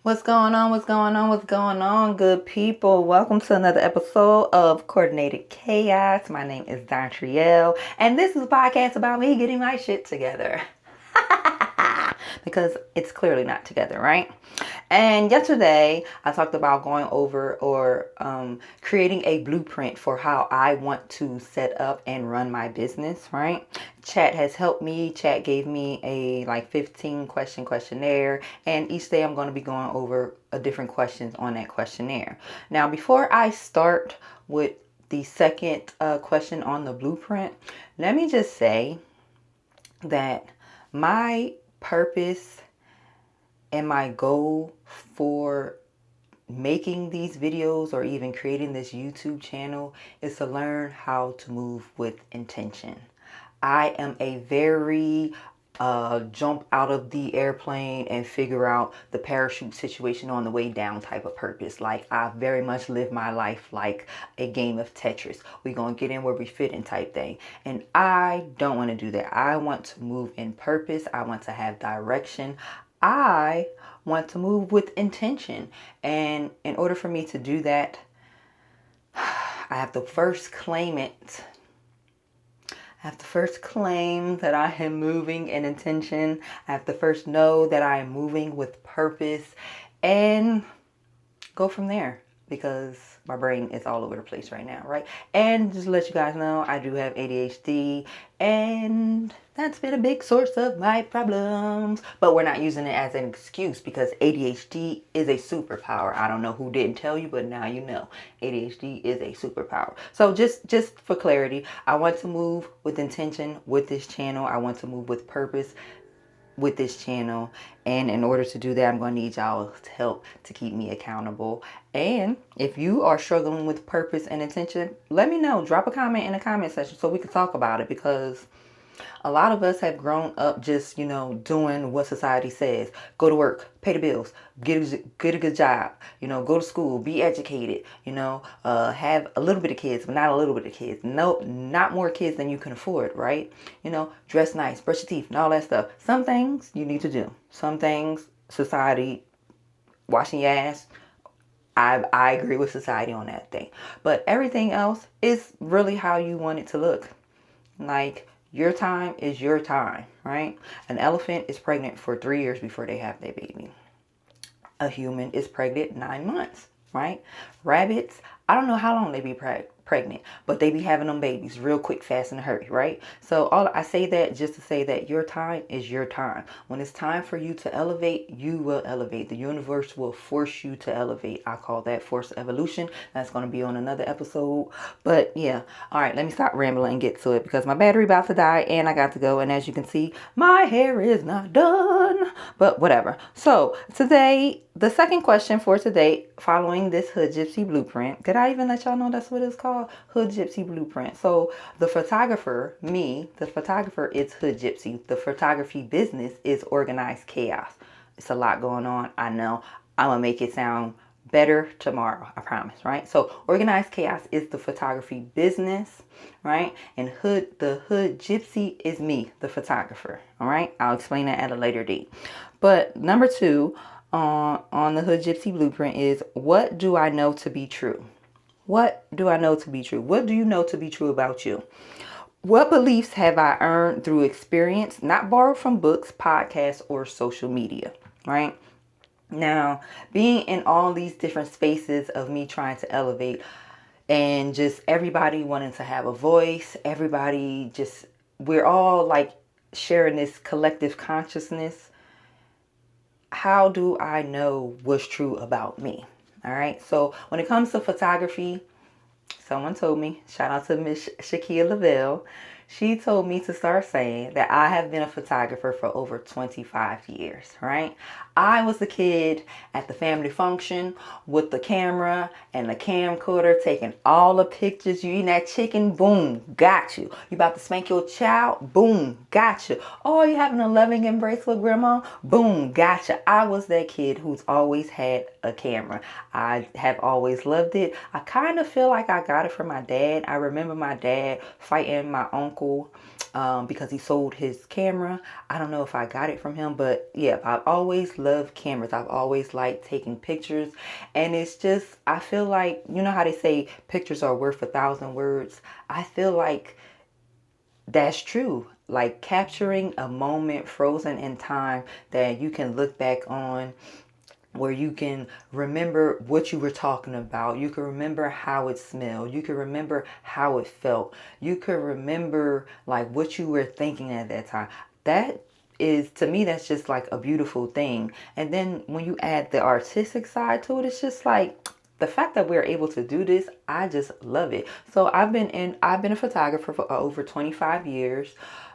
What's going on? What's going on? What's going on, good people? Welcome to another episode of Coordinated Chaos. My name is Dontrielle, and this is a podcast about me getting my shit together. Because it's clearly not together, right? And yesterday, I talked about going over or creating a blueprint for how I want to set up and run my business, right? Chat has helped me. Chat gave me a 15 question questionnaire, and each day I'm going to be going over a different questions on that questionnaire. Now, before I start with the second question on the blueprint, let me just say that my purpose and my goal for making these videos or even creating this YouTube channel is to learn how to move with intention. I am a very jump out of the airplane and figure out the parachute situation on the way down type of purpose. Like, I very much live my life like a game of Tetris. We're going to get in where we fit in type thing. And I don't want to do that. I want to move in purpose. I want to have direction. I want to move with intention. And in order for me to do that, I have to first claim it. I have to first claim that I am moving in intention. I have to first know that I am moving with purpose and go from there, because my brain is all over the place right now, right? And just to let you guys know, I do have ADHD, and that's been a big source of my problems. But we're not using it as an excuse, because ADHD is a superpower. I don't know who didn't tell you, but now you know. ADHD is a superpower. So just for clarity, I want to move with intention with this channel. I want to move with purpose with this channel, and in order to do that, I'm going to need y'all's help to keep me accountable. And if you are struggling with purpose and intention, let me know. Drop a comment in the comment section so we can talk about it, because a lot of us have grown up just, doing what society says. Go to work, pay the bills, get a good job, go to school, be educated, have a little bit of kids, but not a little bit of kids. No, not more kids than you can afford, right? Dress nice, brush your teeth, and all that stuff. Some things you need to do. Some things, society, washing your ass, I agree with society on that thing. But everything else is really how you want it to look. Like, your time is your time, right? An elephant is pregnant for 3 years before they have their baby. A human is pregnant 9 months, right? Rabbits, I don't know how long they be pregnant, but they be having them babies real quick, fast, in a hurry, right? So I say that just to say that your time is your time. When it's time for you to elevate, you will elevate. The universe will force you to elevate. I call that force evolution. That's going to be on another episode. But yeah, all right, let me stop rambling and get to it, because my battery about to die and I got to go. And as you can see, my hair is not done, but whatever. So today, the second question for today, following this Hood Gypsy Blueprint. Did I even let y'all know that's what it's called? Hood Gypsy Blueprint. So the photographer, the photographer is Hood Gypsy. The photography business is Organized Chaos. It's a lot going on. I know. I'm going to make it sound better tomorrow, I promise, right? So Organized Chaos is the photography business, right? And the Hood Gypsy is me, the photographer, all right? I'll explain that at a later date. But number two, on the Hood Gypsy Blueprint is, what do I know to be true? What do I know to be true? What do you know to be true about you? What beliefs have I earned through experience, not borrowed from books, podcasts, or social media, right? Now, being in all these different spaces of me trying to elevate, and just everybody wanting to have a voice, we're all like sharing this collective consciousness. How do I know what's true about me? All right. So when it comes to photography, someone told me, shout out to Miss Shakia Lavelle. She told me to start saying that I have been a photographer for over 25 years, right? I was the kid at the family function with the camera and the camcorder taking all the pictures. You eating that chicken? Boom, got you. You about to spank your child? Boom, got you. Oh, you having a loving embrace with grandma? Boom, got you. I was that kid who's always had a camera. I have always loved it. I kind of feel like I got it from my dad. I remember my dad fighting my uncle because he sold his camera. I don't know if I got it from him, but yeah, I've always loved love cameras. I've always liked taking pictures. And it's just, I feel like, you know how they say pictures are worth 1,000 words? I feel like that's true. Like capturing a moment frozen in time that you can look back on, where you can remember what you were talking about. You can remember how it smelled. You can remember how it felt. You can remember like what you were thinking at that time. That is, to me, that's just like a beautiful thing. And then when you add the artistic side to it, it's just like the fact that we're able to do this, I just love it. So I've been a photographer for over 25 years.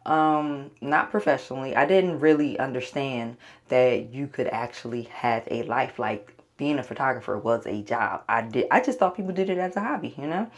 Not professionally. I didn't really understand that you could actually have a life. Like being a photographer was a job. I just thought people did it as a hobby, you know?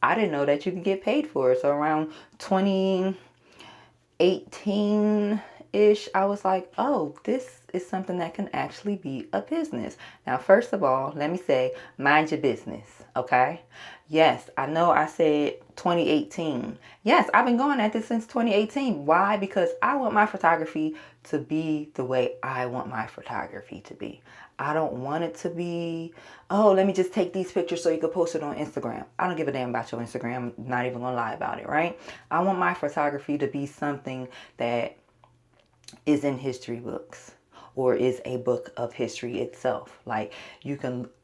I didn't know that you could get paid for it. So around 2018 ish, I was like, oh, this is something that can actually be a business. Now, first of all, let me say, mind your business, okay? Yes, I know I said 2018. Yes, I've been going at this since 2018. Why? Because I want my photography to be the way I want my photography to be. I don't want it to be, oh, let me just take these pictures so you can post it on Instagram. I don't give a damn about your Instagram. I'm not even gonna lie about it, right? I want my photography to be something that is in history books or is a book of history itself. Like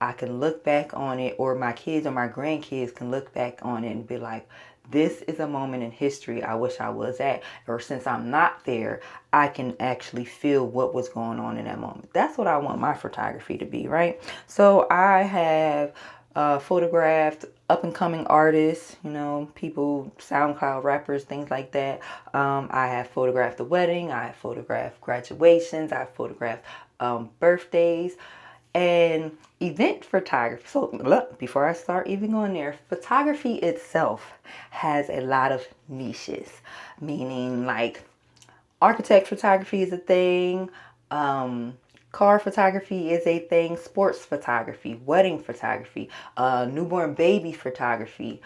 I can look back on it, or my kids or my grandkids can look back on it and be like, this is a moment in history I wish I was at. Or since I'm not there, I can actually feel what was going on in that moment. That's what I want my photography to be, right? So I have photographed up and coming artists, you know, people, SoundCloud rappers, things like that. I have photographed the wedding. I have photographed graduations. I have photographed birthdays and event photography. So look, before I start even going there, photography itself has a lot of niches, meaning like architect photography is a thing. Car photography is a thing, sports photography, wedding photography, newborn baby photography,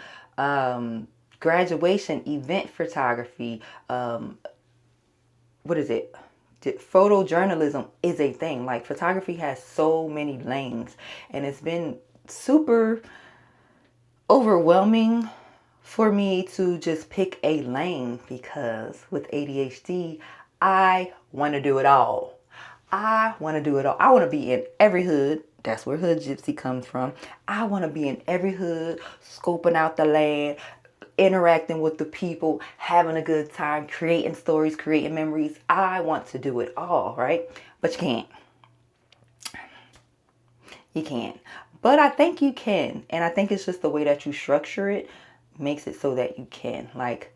graduation event photography, what is it? Photojournalism is a thing. Like photography has so many lanes, and it's been super overwhelming for me to just pick a lane because with ADHD, I want to do it all. I want to do it all. I want to be in every hood. That's where Hood Gypsy comes from. I want to be in every hood, scoping out the land, interacting with the people, having a good time, creating stories, creating memories. I want to do it all, right? But you can't. You can't. But I think you can. And I think it's just the way that you structure it makes it so that you can. Like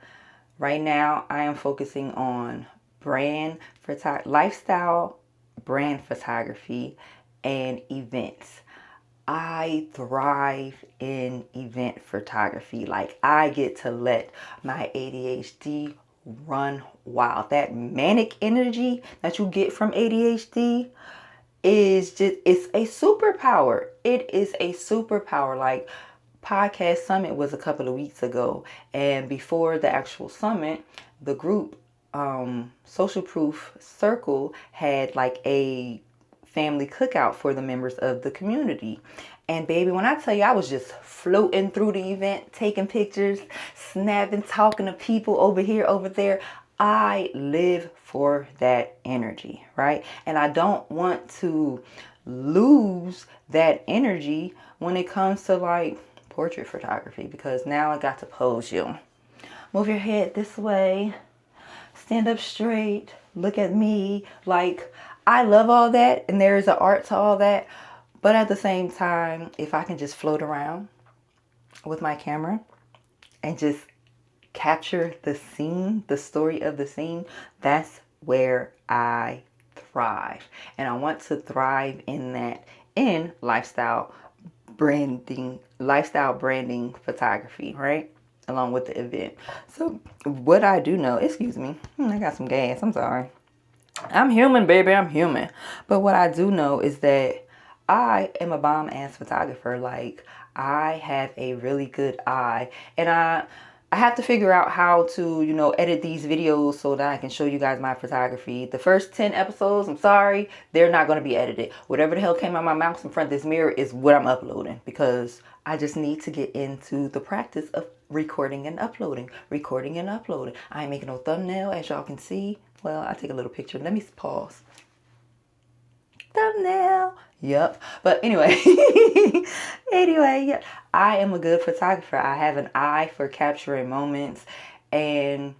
right now, I am focusing on lifestyle, brand photography, and events. I thrive in event photography. Like I get to let my ADHD run wild. That manic energy that you get from ADHD is just, it's a superpower. It is a superpower. Like podcast summit was a couple of weeks ago, and before the actual summit, the group Social Proof Circle had like a family cookout for the members of the community. And baby, when I tell you I was just floating through the event, taking pictures, snapping, talking to people over here, over there, I live for that energy, right? And I don't want to lose that energy when it comes to like portrait photography, because now I got to pose you. Move your head this way, stand up straight, look at me. Like, I love all that, and there is an art to all that. But at the same time, if I can just float around with my camera and just capture the scene, the story of the scene, that's where I thrive. And I want to thrive in that, in lifestyle branding photography, right? Along with the event. So what I do know, excuse me, I got some gas, I'm sorry. I'm human, baby, I'm human. But what I do know is that I am a bomb ass photographer. Like I have a really good eye, and I have to figure out how to, edit these videos so that I can show you guys my photography. The first 10 episodes, I'm sorry, they're not going to be edited. Whatever the hell came out of my mouth in front of this mirror is what I'm uploading, because I just need to get into the practice of recording and uploading. Recording and uploading. I ain't making no thumbnail, as y'all can see. Well, I'll take a little picture. Let me pause. Thumbnail. Yep. But anyway, yeah, I am a good photographer. I have an eye for capturing moments, and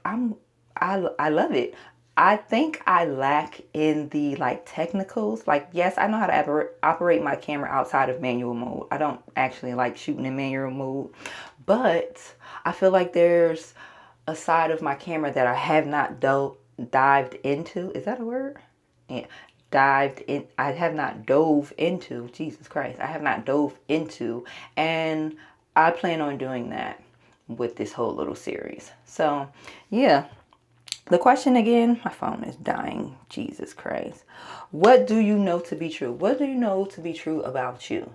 I love it. I think I lack in the technicals. Yes, I know how to operate my camera outside of manual mode. I don't actually like shooting in manual mode, but I feel like there's a side of my camera that I have not dived into. Is that a word? Yeah. I have not dove into. Jesus Christ. I have not dove into, and I plan on doing that with this whole little series. So, yeah. The question again, my phone is dying. Jesus Christ. What do you know to be true? What do you know to be true about you?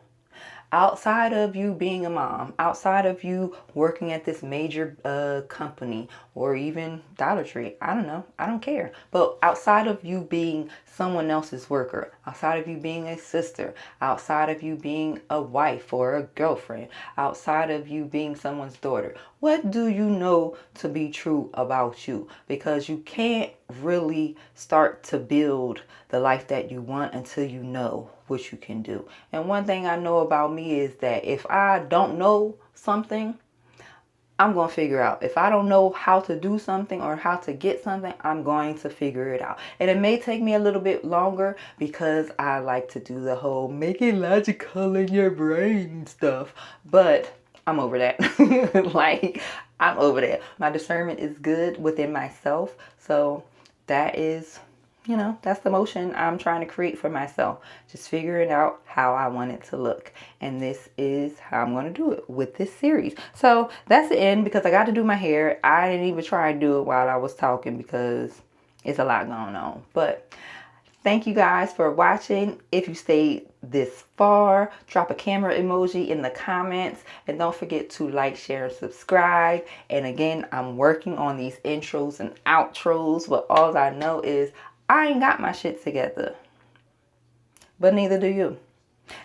Outside of you being a mom, outside of you working at this major company or even Dollar Tree, I don't know, I don't care. But outside of you being someone else's worker, outside of you being a sister, outside of you being a wife or a girlfriend, outside of you being someone's daughter, what do you know to be true about you? Because you can't really start to build the life that you want until you know what you can do. And one thing I know about me is that if I don't know something, I'm going to figure out. If I don't know how to do something or how to get something, I'm going to figure it out. And it may take me a little bit longer because I like to do the whole make it logical in your brain stuff. But I'm over that. I'm over that. My discernment is good within myself. So that is, that's the motion I'm trying to create for myself. Just figuring out how I want it to look. And this is how I'm going to do it with this series. So that's the end, because I got to do my hair. I didn't even try and do it while I was talking because it's a lot going on. But thank you guys for watching. If you stayed this far, drop a camera emoji in the comments. And don't forget to like, share, and subscribe. And again, I'm working on these intros and outros. But all I know is I ain't got my shit together. But neither do you.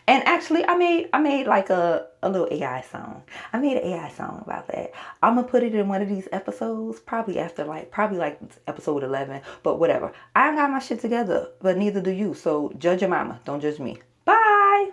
And actually, I made like a little AI song. I made an AI song about that. I'm gonna put it in one of these episodes, probably like episode 11, but whatever. I ain't got my shit together, but neither do you. So judge your mama, don't judge me. Bye.